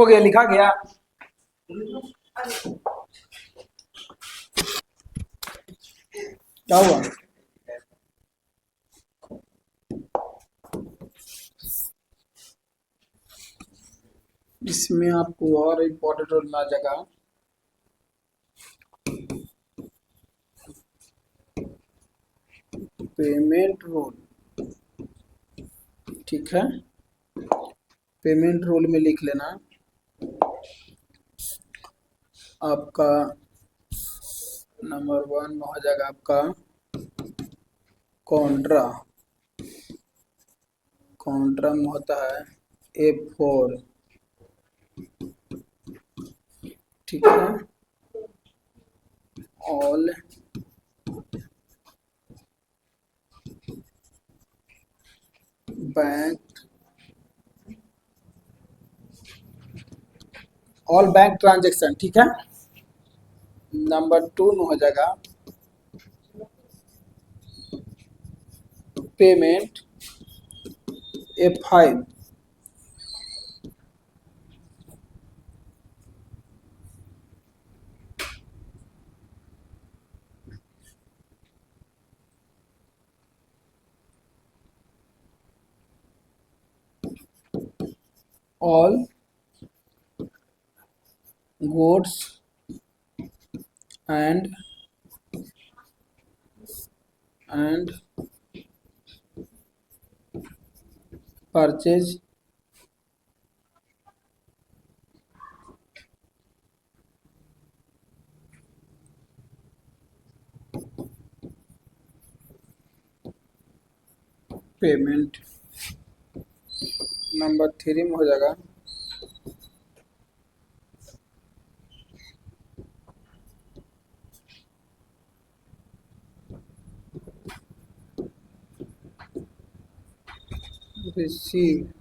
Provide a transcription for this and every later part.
हो गया, लिखा गया। क्या हुआ? इसमें आपको और इम्पोर्टेंट रोल मिला जाएगा। पेमेंट रोल, ठीक है। पेमेंट रोल में लिख लेना आपका नंबर 1 में हो जाएगा आपका कॉन्ट्रा। कॉन्ट्रा में होता है F4, ठीक है। All bank, all bank transaction, ठीक है। नंबर 2 में हो जाएगा payment F5, all goods and purchase payment. Number 3 में हो जाएगा रिसीव।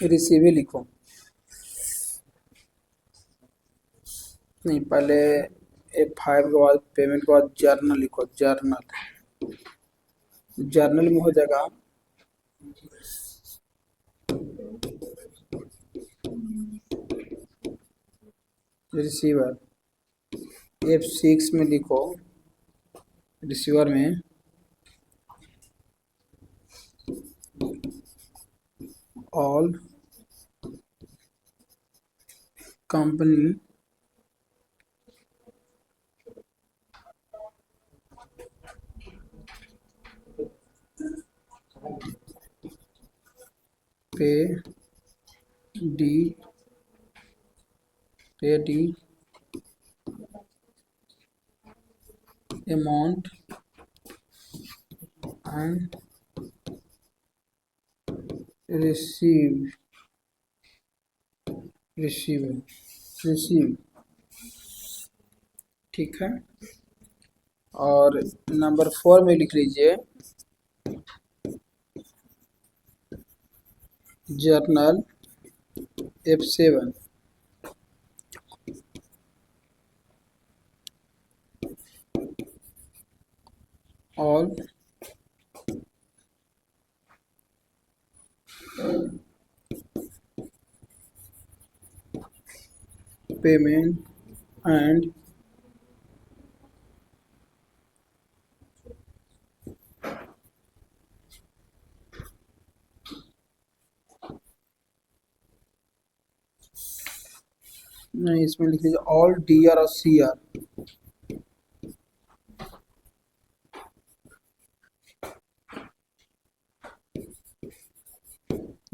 रिसीव ही लिखो, नहीं पहले F5 के बाद पेमेंट के बाद जर्नल लिखो। जर्नल, जर्नल में हो जाएगा रिसीवर। F6 में लिखो रिसीवर में ऑल कंपनी पे D D amount and receive receive receive, ठीक है। और नंबर 4 में लिख लीजिए journal F7 all payment and नहीं, इसमें लिख लीजिए ऑल DR और CR।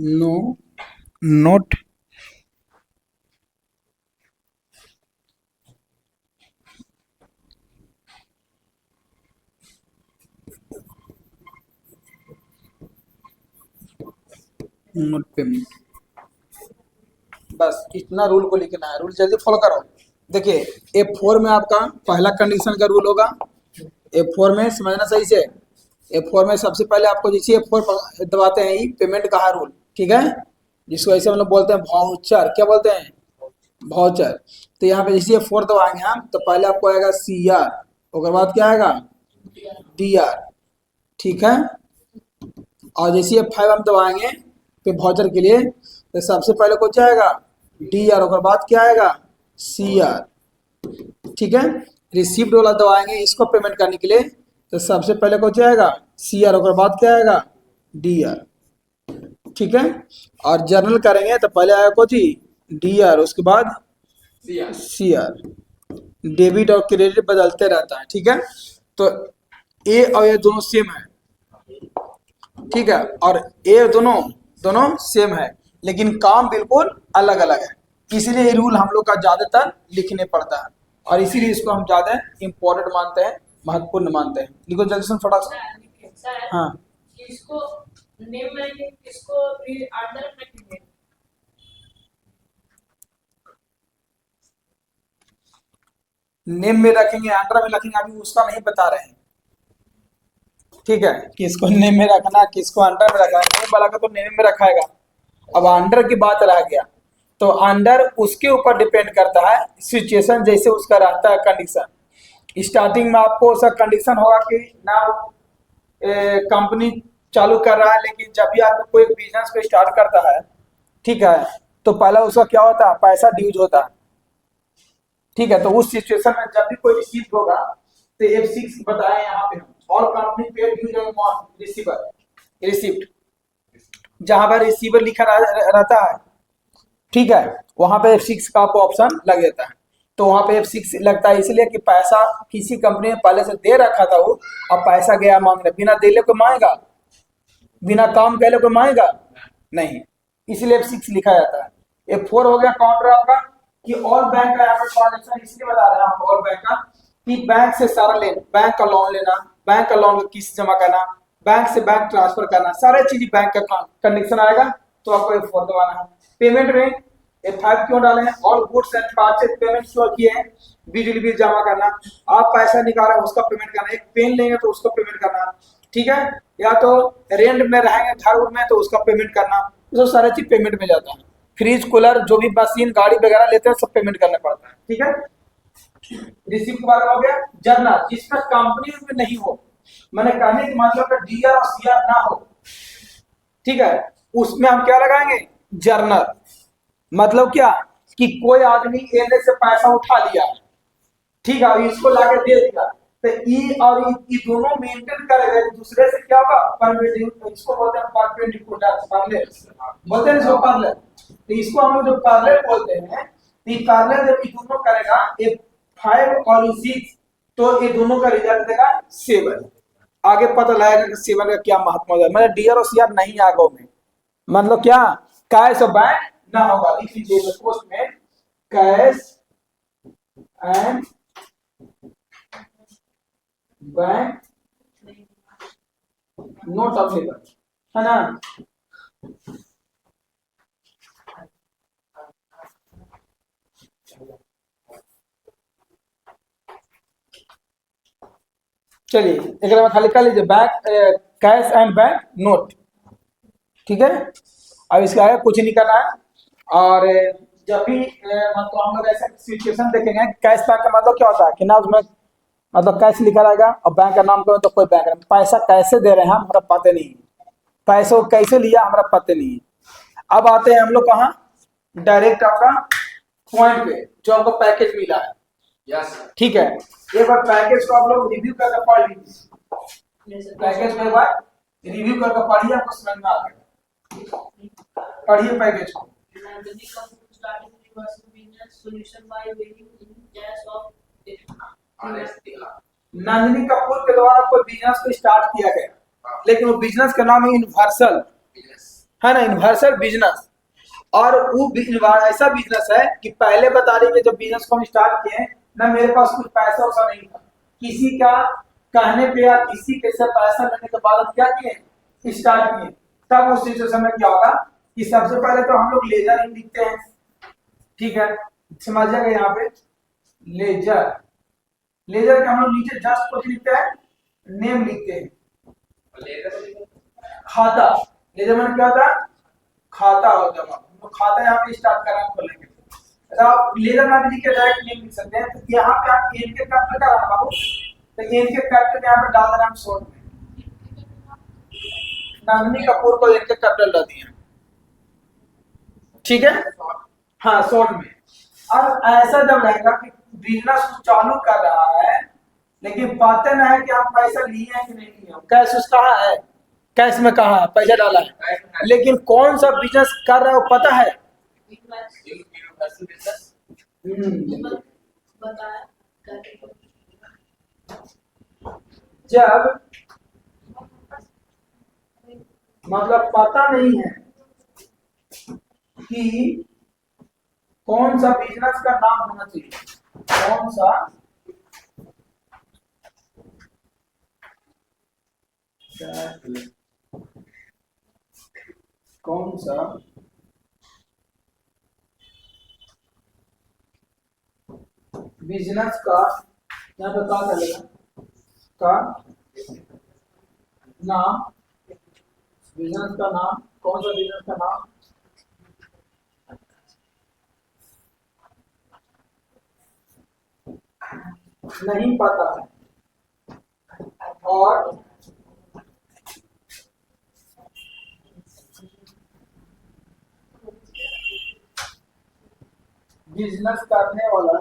No note note payment. बस इतना रूल को लिखना है। रूल जल्दी फॉलो करो। देखिए F4 में आपका पहला कंडीशन का रूल होगा। F4 में समझना सही से। F4 में सबसे पहले आपको जैसे F4 दबाते हैं ही पेमेंट का है रूल, ठीक है। जिसको ऐसे हम लोग बोलते हैं वाउचर, क्या बोलते हैं? भाउचर। तो यहाँ पे जैसे फोर दबाएंगे हम तो पहले आपको आएगा CR, उसके बाद क्या आएगा DR, ठीक है। और जैसे 5 हम दबाएंगे पे भाउचर के लिए तो सबसे पहले को क्या आएगा DR, उसके बाद क्या आएगा CR, ठीक है। रिसीप्ट वाला दबाएंगे इसको पेमेंट करने के लिए तो सबसे पहले को क्या आएगा CR, उसके बाद क्या आएगा DR, ठीक है। और जर्नल करेंगे तो पहले आएगा को जी DR, उसके बाद CR। डेबिट और क्रेडिट बदलते रहता है, ठीक है। तो ए और ये दोनों सेम है, ठीक है। और ए दोनों दोनों सेम है लेकिन काम बिल्कुल अलग अलग है, इसीलिए ये रूल हम लोग का ज्यादातर लिखने पड़ता है और इसीलिए इसको हम ज्यादा इम्पोर्टेंट मानते हैं, महत्वपूर्ण मानते हैं। लिखो जल्दी से थोड़ा सा। हाँ इसको नेम में इसको भी अंडर में नेम में रखेंगे अंडर में रखेंगे, अभी उसका नहीं बता रहे हैं, ठीक है। किसको नेम में रखना किसको अंडर में रखना, नेम वाला का तो नेम में रखाएगा। अब अंडर की बात रह गया तो अंडर उसके ऊपर डिपेंड करता है, सिचुएशन जैसे उसका रहता है कंडीशन। स्टार्टिंग में आपको उसका कंडीशन होगा कि ना कंपनी चालू कर रहा है, लेकिन जब भी आपको कोई बिजनेस को स्टार्ट करता है, ठीक है, तो पहला उसका क्या होता है पैसा ड्यूज होता है, ठीक है। तो उस सिचुएशन में जब भी कोई रिसीव होगा तो F6 बताए यहाँ पे हम और कंपनी पे ड्यूज ऑन रिसीवर रिसिप्ट, जहां पर रिसीवर लिखा रहता है, ठीक है, वहां पे F6 का आपको ऑप्शन लग जाता है। तो वहां पे F6 लगता है इसलिए कि पैसा किसी कंपनी ने पहले से दे रखा था वो, अब पैसा गया मांगने, बिना देले को मांगेगा, बिना काम कैले को मांगेगा नहीं, इसलिए F6 लिखा जाता है। F4 हो गया काउंटर आपका कि और बैंक का यहाँ पर ट्रांजेक्शन, इसलिए बता रहे हैं हम और बैंक का कि बैंक से सारा लेन, बैंक का लोन लेना, बैंक का लोन किस्त जमा करना, बैंक से बैंक ट्रांसफर करना, सारे चीज बैंक का कनेक्शन आएगा, तो आपको F4 दबाना है। पेमेंट में F5 क्यों डाले हैं, और गुड्स एंड परचेज पेमेंट क्यों किए हैं, बिजली बिल जमा करना, आप पैसा निकाल रहे हैं उसका पेमेंट करना, एक पेन लेंगे तो उसका पेमेंट करना, ठीक है, या तो रेंट में रहेंगे घर में तो उसका पेमेंट करना, तो सारे चीज पेमेंट में जाता है। फ्रिज कूलर जो भी मशीन गाड़ी वगैरह लेते हैं सब पेमेंट करना पड़ता है, ठीक है। रिसिप्ट के बारे में हो गया। जर्नल जिसका कंपनी में नहीं हो, मैंने कहने की मतलब DR और CR ना हो, ठीक है, उसमें हम क्या लगाएंगे जर्नल। मतलब क्या कि कोई आदमी एने से पैसा उठा लिया, ठीक है, इसको लाके दे दिया, तो ई और ई दोनों मेंटेन करेगा एक दूसरे से, क्या होगा परपेंडिकुलर, इसको बोलते हैं परपेंडिकुलर पैरेलल, बोलते हैं इसको पैरेलल। तो इसको हम लोग जो पैरेलल बोलते हैं, ये पैरेलल जब ये दोनों करेगा ये 5 और 6, तो ये दोनों का रिजल्ट देगा 7। आगे पता लगेगा कि 7 का क्या महत्व है। मतलब DR और CR नहीं आगे में, मतलब क्या कैश और बैंक ना होगा, लिख लीजिए पोस्ट में cash and bank note available, है ना। चलिए एक में खाली कर लीजिए bank cash and bank note, ठीक है। अब इसके आगे कुछ नहीं करना है। और जब भी मतलब हम लोग ऐसे सिचुएशन देखेंगे, कैश बैंक का मतलब क्या होता है कि ना उसमें मतलब कैश लिखा रहेगा और बैंक का नाम करो तो कोई बैंक नहीं, पैसा कैसे दे रहे हैं हमारा पता नहीं, पैसों कैसे लिया हमारा पता नहीं। अब आते हैं हम लोग कहाँ, डायरेक्ट आपका पॉइंट पे जो हमको पैकेज मिला है, यस ठीक है। एक बार पैकेज को आप लोग रिव्यू करके पढ़ लीजिए, पैकेज को एक बार रिव्यू करके पढ़िए, आपको समझ में आ जाएगा। पढ़िए पैकेज को। नंदिनी कपूर के द्वारा कोई बिजनेस को स्टार्ट किया गया, लेकिन वो बिजनेस का नाम है यूनिवर्सल, है ना, यूनिवर्सल बिजनेस। और वो ऐसा बिजनेस है कि पहले बता रही है जब बिजनेस को हम स्टार्ट किए ना, मेरे पास कुछ पैसा वैसा नहीं था, किसी का कहने पे या किसी के से पैसा लेने के बाद क्या किए स्टार्ट किए। तब उस सिचुएशन में क्या होगा कि सबसे पहले तो हम लोग लेजर ही लिखते हैं, ठीक है, समझिएगा यहाँ पे लेजर, लेजर के हम लोग नीचे जस्ट कुछ लिखते हैं, नेम लिखते हैं, खाता, लेजर में क्या होता है खाता होता है, तो खाता यहाँ पे स्टार्ट करना खोलेंगे, अच्छा आप लेजर में भी लिख के डायरेक्ट नेम लिख सकते हैं। तो यहाँ पे आप एन के कैपिटल का रहा बाबू, तो एन के कैपिटल यहाँ पे डाल दे रहे हैं हम शॉर्ट में, नंदिनी कपूर को एन के कैपिटल डाल दिए, ठीक है। हाँ शॉर्ट में। अब ऐसा जब रहेगा कि बिजनेस चालू कर रहा है लेकिन पता ना है कि हम पैसा लिए हैं कि नहीं लिए, कैश उसका है, कैश में कहा है पैसा डाला है, लेकिन कौन सा बिजनेस कर रहा है वो पता है। बताया जब मतलब पता नहीं है कि कौन सा बिजनेस का नाम होना चाहिए, कौन सा कौन सा बिजनेस का, यहाँ पे क्या करेगा का नाम, बिजनेस का नाम, कौन सा बिजनेस का नाम नहीं पता है और बिजनेस करने वाला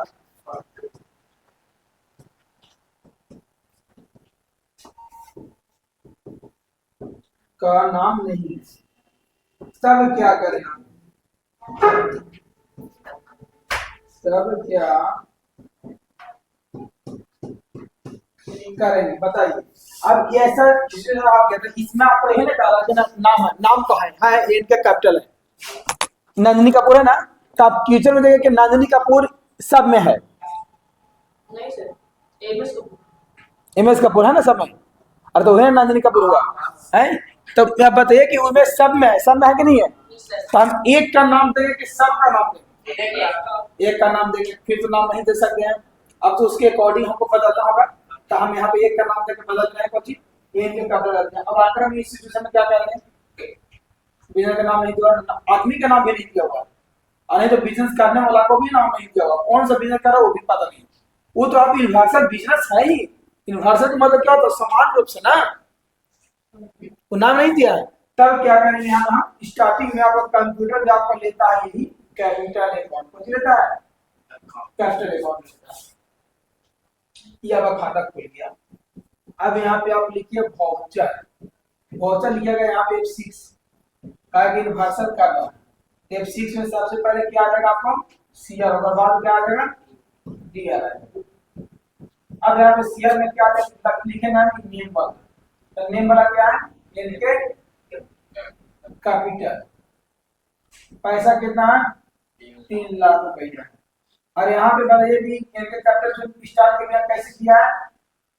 का नाम नहीं है, तब क्या करेगा, तब क्या करेंगे बताइए। अब ये ऐसा जिसमें आप कहते हैं इसमें आपको यही ना डाला कि नाम है, नाम तो है एन का कैपिटल है, नंदिनी कपूर है ना, तो आप फ्यूचर में देखेंगे कि नंदिनी कपूर सब में है, नहीं सर, एमएस को एम एस कपूर है ना सब में, अरे तो वही नंदिनी कपूर हुआ है। तो आप बताइए कि उनमें सब में है, सब में है कि नहीं है, तो हम एक का नाम देंगे कि सब का नाम देंगे, एक का नाम देंगे, फिर तो नाम नहीं दे सकते हैं। अब तो उसके अकॉर्डिंग हमको बदलना होगा, तो हम यहाँ पे एक का नाम देकर बदल रहे हैं कुछ एन के कैपिटल रखते हैं। अब आकर हम इस सिचुएशन में क्या करेंगे, बिजनेस का नाम नहीं दिया, आदमी का नाम भी नहीं दिया होगा, और नहीं तो बिजनेस करने वाला को भी नाम नहीं दिया होगा, कौन सा बिजनेस कर रहा है वो भी पता नहीं, वो तो आप यूनिवर्सल बिजनेस है ही, यूनिवर्सल का मतलब क्या होता है, समान रूप से ना, वो नाम नहीं दिया है। तब क्या करेंगे हम स्टार्टिंग में आपको कंप्यूटर जो आपको लेता है यही कैपिटल अकाउंट कुछ लेता है, कैपिटल अकाउंट लेता है, ये आपका खाता खुल गया। अब यहाँ पे आप लिखिए वाउचर, वाउचर लिखिएगा यहाँ पे F6 का यूनिवर्सल करना है, F6 में सबसे पहले क्या आ जाएगा आपको सीआर, और बाद क्या आ जाएगा डीआर। अब यहाँ पे सीआर में क्या लिखेगा नेम वाला, तो नेम वाला क्या है इनके कैपिटल, पैसा कितना है 3 लाख रुपया। और यहाँ पे बताइए कि इनके कैपिटल स्टार्ट किया कैसे किया है,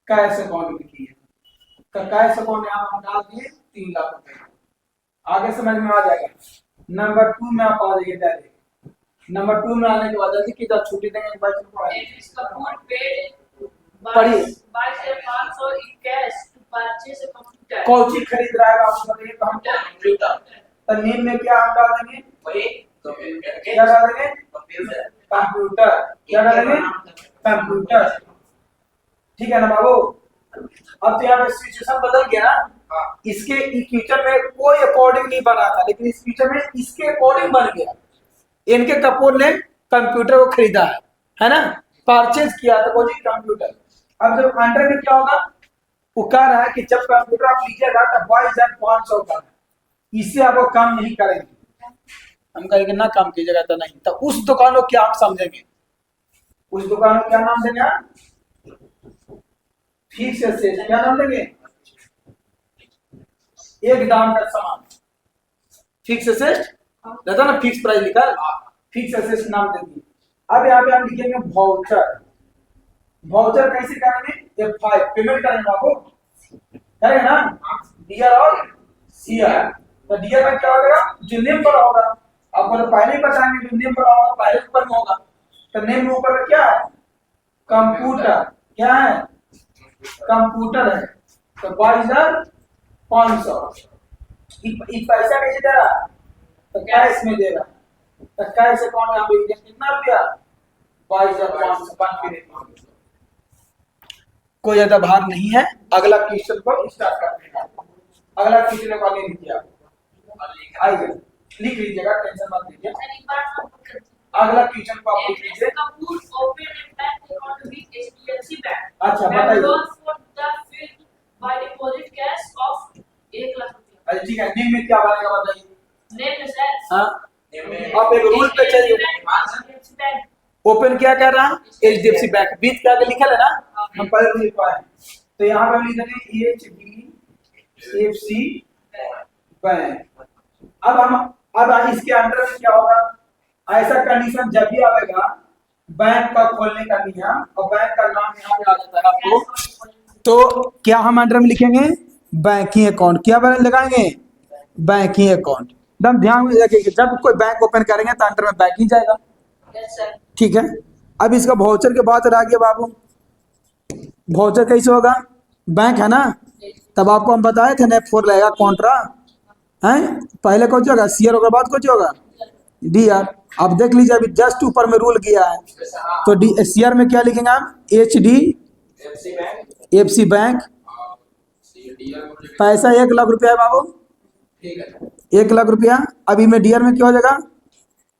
कैश अकाउंट में किया, तो कैश अकाउंट यहाँ हम डाल दिए 3 लाख रुपया, आगे समझ में आ जाएगा। नंबर 2 में आप आ जाइए डायरेक्ट, नंबर 2 में आने के बाद जल्दी कितना छुट्टी देंगे एमएस कपूर पेड पढ़िए 22,521 टू परचेज अ कंप्यूटर। कौन चीज खरीद रहा है आप बताइए, तो हम कंप्यूटर, तो नेम में क्या हम डाल देंगे वही क्या डाल देंगे कंप्यूटर, क्या डालेंगे कंप्यूटर, ठीक है ना बाबू। अब तो यहाँ पे सिचुएशन बदल गया ना, इसके फ्यूचर में कोई अकॉर्डिंग नहीं बना था, लेकिन इस फ्यूचर में इसके अकॉर्डिंग बन गया, इनके कपूर ने कंप्यूटर को खरीदा है ना, परचेज किया तो वो जी कंप्यूटर। अब जब अंडर में क्या होगा, वो कह रहा है कि जब कंप्यूटर आप लीजिएगा तो 22,500 का, इससे आपको काम नहीं करेंगे, हम कहेंगे ना काम कीजिएगा तो नहीं, तो उस दुकान को क्या हम समझेंगे, उस दुकान को क्या नाम देंगे, फिक्स एसेट, क्या नाम देंगे, एक दाम का सामान, फिक्स एसेट रहता ना, फिक्स प्राइस लिखा है, फिक्स एसेट नाम देंगे। अब यहाँ पे हम लिखेंगे वाउचर, वाउचर कैसे करेंगे, F5 पेमेंट करेंगे आपको करेंगे ना, डीआर और सीआर, तो डीआर में क्या होगा जो नेम पर होगा, आपको तो पहले ही बताएंगे जो नेम पर होगा पहले ऊपर में होगा, तो नेम में ऊपर क्या है कंप्यूटर, क्या है कंप्यूटर है, तो 22,500 पैसा कैसे दे रहा, तो कैश में दे रहा, तो कैश अकाउंट यहाँ पे कितना रुपया 22,500 कोई ज्यादा भार नहीं है। अगला क्वेश्चन को स्टार्ट करते हैं। अगला क्वेश्चन को आगे लिखिए आप, आइए लिख लीजिएगा, टेंशन मत लीजिए। अगला क्वेश्चन को आप लिख लीजिए। Kapoor open A bank account with HDFC bank. अच्छा बताइए। Loan for the field bye deposit cash of 1 lakh रुपया। अच्छा ठीक है, नेम में क्या बनेगा बताइए। नेम में सर हाँ आप एक रूल पे चाहिए। HDFC bank. ओपन क्या कर रहा है, एचडीएफसी बैंक, बीच क्या लिखा है ना, हम पहले लिख पाए। तो यहाँ पे हम लिख देंगे एचडीएफसी बैंक। अब इसके अंदर में क्या होगा, ऐसा कंडीशन जब भी आएगा बैंक का खोलने का नियम और बैंक का नाम यहाँ पे आ जाता है आपको, तो क्या हम अंडर में लिखेंगे बैंकिंग अकाउंट, क्या लगाएंगे बैंकिंग अकाउंट। एकदम ध्यान में रखिए, जब कोई बैंक ओपन करेंगे तो अंडर में बैंकिंग जाएगा, यस सर। ठीक है। अब इसका वाउचर के बात रह गया बाबू, वाउचर कैसे होगा, बैंक है ना, तब आपको हम बताए थे ना 4 रहेगा कॉन्ट्रा है, पहले कौन होगा सीआर होगा, बाद कौन होगा डी आर। अब देख लीजिए अभी जस्ट ऊपर में रूल किया है, तो डी सीआर में क्या लिखेंगे हम, H D F C bank. पैसा 1 लाख रुपया है बाबू, 1 लाख रुपया। अभी में डीआर में क्या हो जाएगा,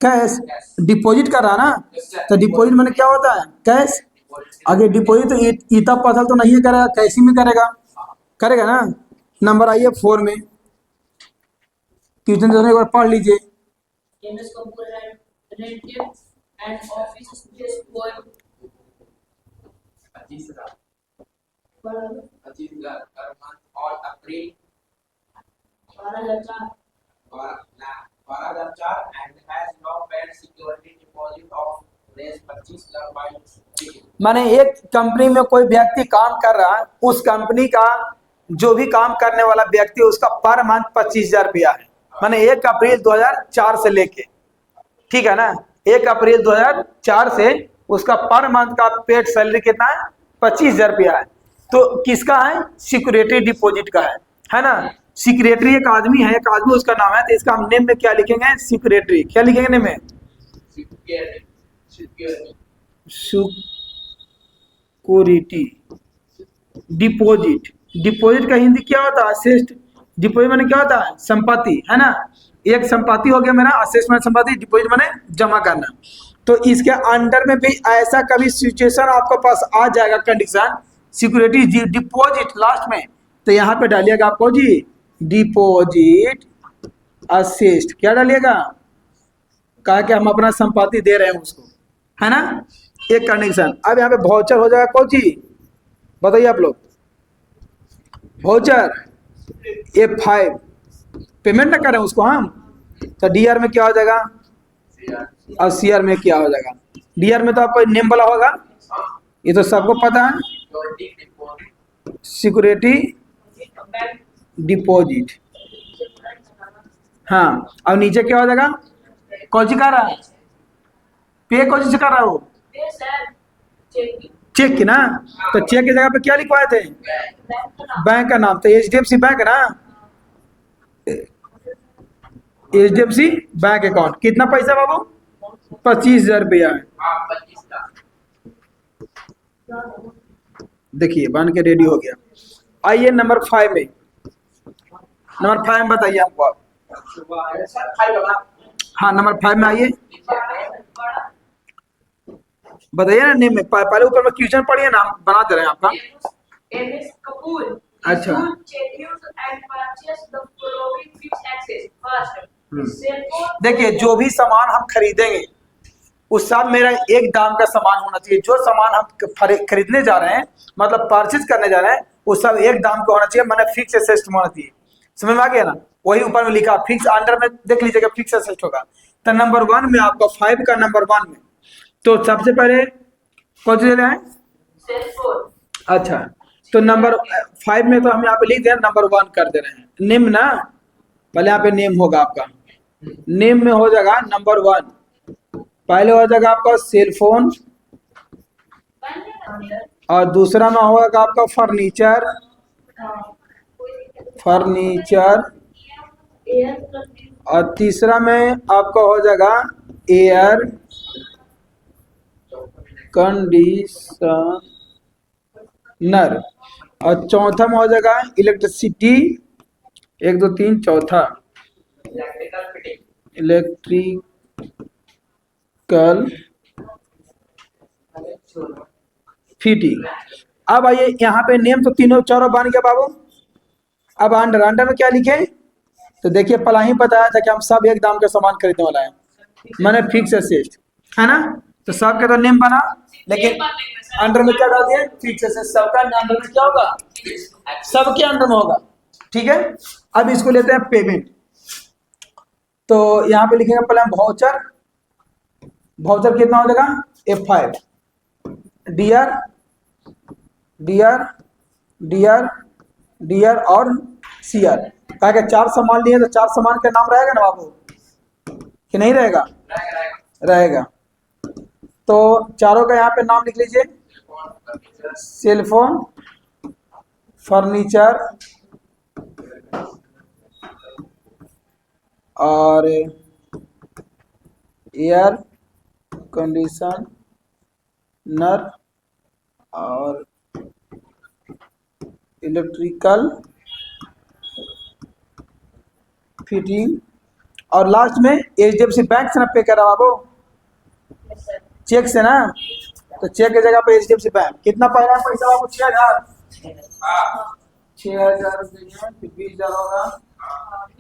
कैश, डिपॉजिट कर रहा ना, तो डिपॉजिट मैंने क्या होता है कैश। आगे डिपॉजिट तो ईता पथल तो नहीं करेगा, कैश ही में करेगा, करेगा ना। नंबर आइए 4 में, क्वेश्चन एक बार पढ़ लीजिए। MS Kapoor rented and office space for 25,000 per month on April 12,004 12,004 and has now paid security deposit of raise 25 lakh by माने एक कंपनी में कोई व्यक्ति काम कर रहा है, उस कंपनी का जो भी काम करने वाला व्यक्ति उसका पर मंथ 25,000 रुपया है। माने 1 अप्रैल 2004 से लेके, ठीक है ना, 1 अप्रैल 2004 से उसका पर मंथ का पेड सैलरी कितना है 25,000 रुपया है। तो किसका है, सिक्योरिटी डिपॉजिट का है ना। सिक्योरिटी एक आदमी है, एक आदमी उसका नाम है, तो इसका हम नेम में क्या लिखेंगे, सिक्योरिटी, क्या लिखेंगे नेम में, सिक्योरिटी डिपॉजिट। डिपॉजिट का हिंदी क्या होता है, असेस्ट। डिपॉजिट माने क्या होता है, संपत्ति, है ना। एक संपत्ति हो गया मेरा, असेस्ट माने संपत्ति, डिपॉजिट माने जमा करना। तो इसके अंडर में भी ऐसा कभी सिचुएशन आपके पास आ जाएगा, कंडीशन सिक्योरिटी डिपॉजिट लास्ट में, तो यहाँ पे डालिएगा आपको जी डिपॉजिट असेस्ट, क्या डालिएगा, कहा कि हम अपना संपत्ति दे रहे हैं उसको, है ना, एक कंडीशन। अब यहाँ पे वाउचर हो जाएगा कौन सी, बताइए आप लोग, वाउचर F5 पेमेंट ना करें उसको हम, तो डीआर में क्या हो जाएगा और सीआर में क्या हो जाएगा। डीआर में तो आपको नेम वाला होगा, ये तो सबको पता है, सिक्योरिटी डिपॉजिट। हाँ, अब नीचे क्या हो जाएगा, कौन सी कर रहा है, पे कौन सी कर रहा है वो, यस सर। चेक चेक की ना, तो चेक की जगह पे क्या लिखवाए थे, बैंक का नाम, तो एचडीएफसी बैंक है ना, एचडीएफसी बैंक अकाउंट। कितना पैसा बाबू, 25,000 रुपया है। 25 लाख। देखिए बन के रेडी हो गया। आइए नंबर 5 में, नंबर 5 में बताइए हमको आप। हाँ नंबर 5 में आइए, बताइए ना नेम में, पहले ऊपर में क्वेश्चन पढ़िए, नाम बना दे रहे हैं आपका। एमएस कपूर अच्छा। checked and purchased the following fixed assets. First, cell phone. देखिए जो भी सामान हम खरीदेंगे उस सब मेरा एक दाम का सामान होना चाहिए। जो सामान हम खरीदने जा रहे हैं, मतलब परचेज करने जा रहे हैं, वो सब एक दाम का होना चाहिए, मैंने फिक्स असेट होना चाहिए। समझ में आ गया ना, वही ऊपर में लिखा फिक्स, अंडर में देख लीजिएगा फिक्स असेट होगा। तो नंबर 1 में आपका 5 का नंबर 1 में, तो सबसे पहले कौन सी है, Cell phone. अच्छा, तो नंबर 5 में तो हम यहाँ पे लिख दें, नंबर 1 कर दे रहे हैं। नेम ना, पहले यहाँ पे नेम होगा आपका, नेम में हो जाएगा नंबर 1, पहले हो जाएगा आपका सेल फोन, और दूसरा में होगा आपका फर्नीचर, फर्नीचर, और तीसरा में आपका हो जाएगा एयर कंडीशनर, और चौथा में हो जाएगा इलेक्ट्रिसिटी, 1 2 3 चौथा इलेक्ट्रिकल फिटिंग, इलेक्ट्रिकल फिटिंग। अब आइए यहाँ पे नेम तो तीनों चारों बन गया बाबू। अब अंडर, अंडर में क्या लिखे, तो देखिए पहला ही बताया था कि हम सब एक दाम का सामान खरीदने वाला है, मैंने फिक्स असेट है ना, तो सबका तो नेम बना, लेकिन अंडर में क्या डाल दिए, फिक्स असेट। सबका अंडर में क्या होगा, सबके अंडर में होगा, ठीक है। अब इसको लेते हैं पेमेंट, तो यहाँ पे लिखेंगे पहले वाउचर, वाउचर कितना हो जाएगा F5, dear dear dear dear और सीआर, कहा कि 4 सामान लिए तो 4 सामान का नाम रहेगा ना बाबू, कि नहीं रहेगा, रहेगा। तो चारों का यहाँ पे नाम लिख लीजिए, सेलफोन, फर्नीचर और एयर कंडीशनर और इलेक्ट्रिकल फिटिंग, और लास्ट में HDFC बैंक से ना पे करा बाबू, चेक से ना, तो चेक की जगह पे HDFC बैंक। कितना पड़ रहा है पैसा बाबू, 6000, 6000 रुपये, 20,000 होगा,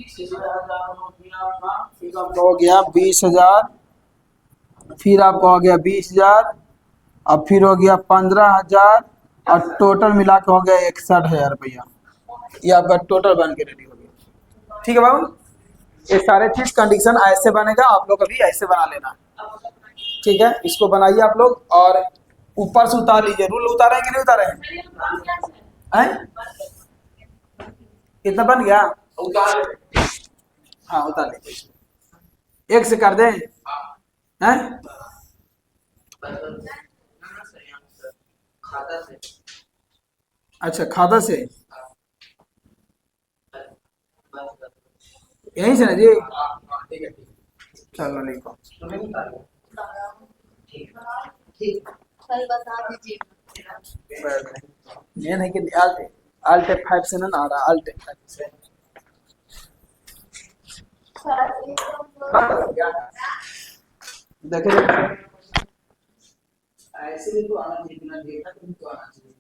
6000 हो गया 20,000, फिर आपका हो गया 20,000, अब फिर हो गया 15,000, और टोटल मिला के हो गया 61,000 रुपया। ये आपका टोटल बन के रेडी हो गया, ठीक है बाबू। ये सारे चीज कंडीशन ऐसे बनेगा, आप लोग अभी ऐसे बना लेना, ठीक है। इसको बनाइए आप लोग, और ऊपर से उतार लीजिए, रूल उतारे कि नहीं उतारे हैं, कितना बन गया, उतार, हाँ उतार लीजिए, एक से कर दें, हैं, खाता से, अच्छा खाता से, यहीं से ना जी, ठीक है, चलो लिखो, तुम्हें निकालो, ठीक, कल बता दीजिए। ये नहीं कि अल्ट F5 से ना आ रहा, अल्ट F5 से देखो, ऐसे भी तो आना चाहिए, बिना देखा तुम तो आना चाहिए।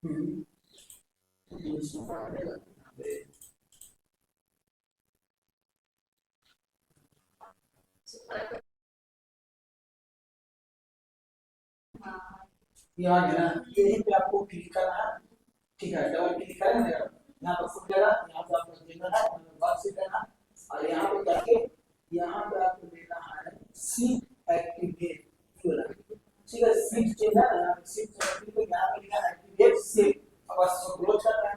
हम्म। यहाँ है ना, यहीं पे आपको क्लिक करना है, ठीक है, डबल क्लिक करेंगे, यहाँ पर फुट जाएगा, यहाँ पे आपको देना है, बात से करना, और यहाँ पे जाके यहाँ पे आपको देना है सीट एक्टिवेट फुल, ठीक है, सीट चाहिए ना, यहाँ पे सीट चाहिए, तो यहाँ पे लिखा है एक्टिवेट सीट, अब इसको क्लोज करना है।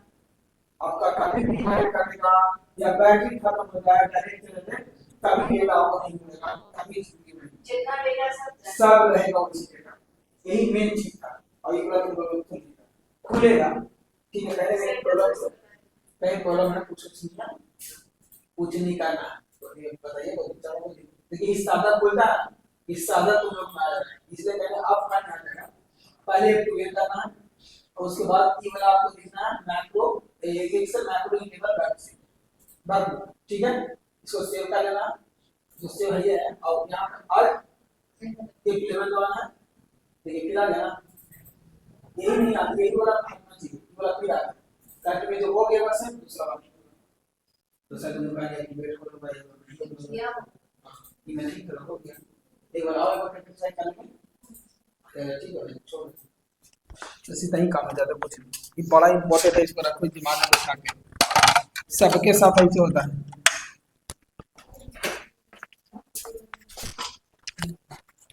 आपका कभी भी हैक करने का या बैटरी खत्म हो जाए डायरेक्ट चलते, कभी ये आपको नहीं मिलेगा, कभी जितना डेटा सब रहेगा उसी डेटा, यही मेन चीज था। और ये पूरा खुलेगा, ठीक है, कहीं प्रॉब्लम है, कुछ चीज है, कुछ नहीं करना है, तो ये बताइए, देखिए इस सादा बोलता है, इस सादा तुम लोग बना रहे हैं, इसलिए मैंने अब मैं ध्यान देना, पहले एक्टिवेट करना है, और उसके बाद ये वाला आपको लिखना है macro, excel macro enable back, बस, ठीक है, इसको सेव कर लेना, जो सेव है ये है, और यहाँ पे अल्ट F11 दबाना है, तो ये फिर आ गया ना, यही नहीं आती, यही वाला आना चाहिए, ये वाला फिर आ गया, कट में जो हो गया बस है, दूसरा वाला दूसरा दिन का एक्टिवेट करो भाई, नहीं किया ये मैं नहीं कर, हो गया, एक बार और एक बार करके चेक कर लेंगे, ठीक है, छोड़, इसी तरह ही काम हो जाता है, कुछ नहीं, ये बड़ा इंपॉर्टेंट है, इसको रखो दिमाग में बैठा के, सबके साथ ऐसे होता है।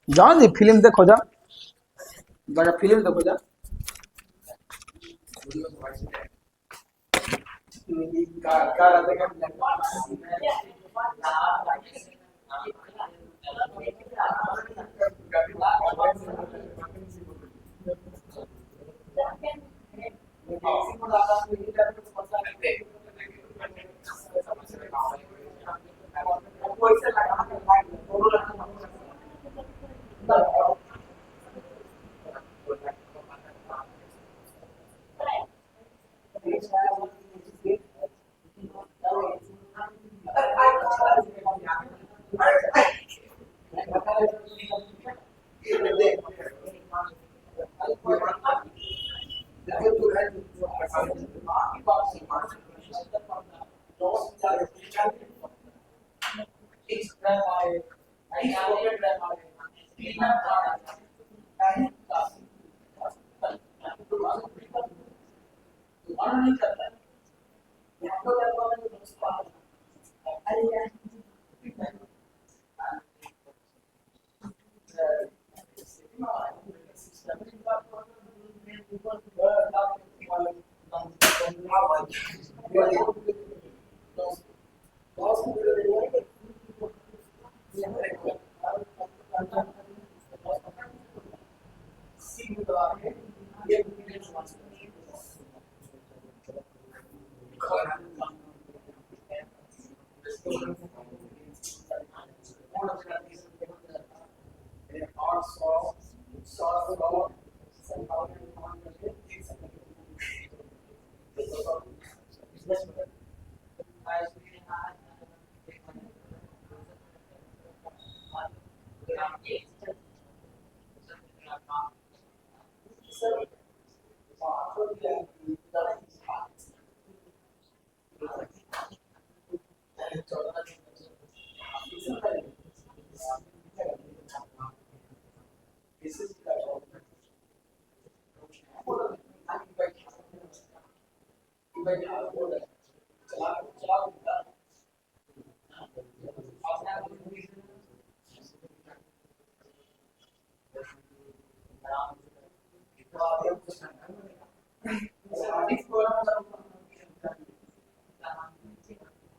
जाओ जी फिल्म देखो, जा बड़ा फिल्म देखो, जा कोई से लगा के लाइन दोनों लगा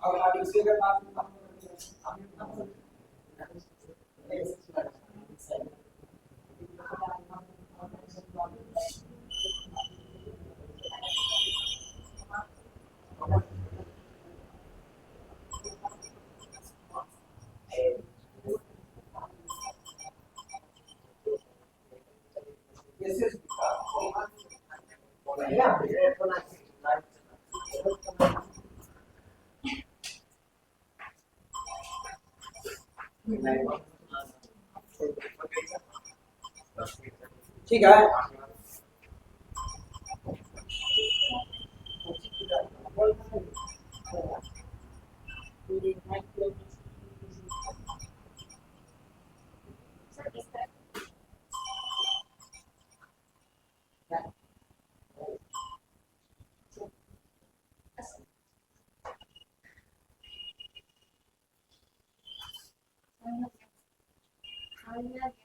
और आप इसी के बाद ठीक है Hanya